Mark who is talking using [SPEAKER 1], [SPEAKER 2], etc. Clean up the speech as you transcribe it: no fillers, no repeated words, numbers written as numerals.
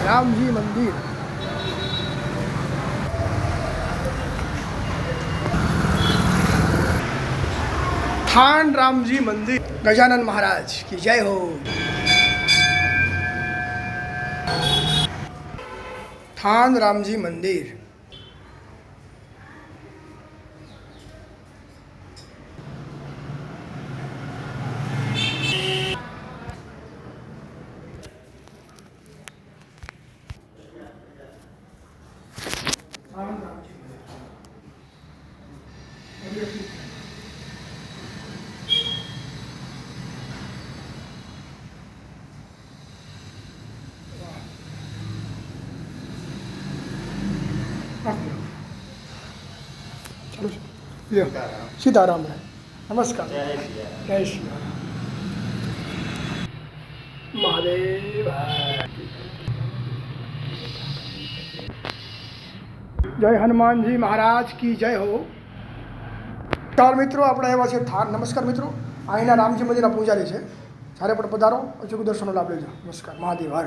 [SPEAKER 1] રામજી મંદિર. થાન રામજી મંદિર. ગજાનન મહારાજ की जय हो. થાન રામજી મંદિર. चलो લ્યો સીતારામ. નમસ્કાર. જય શ્રી રામ. મહાદેવ. જય હનુમાનજી મહારાજ की જય હો. ચાર મિત્રો આપણે આવ્યા છે થાન. નમસ્કાર મિત્રો. અહીંના રામજી મંદિરના પૂજારી છે. જ્યારે પણ પધારો અચૂક દર્શનનો લાભ લેજો. નમસ્કાર. મહાદેવ હર.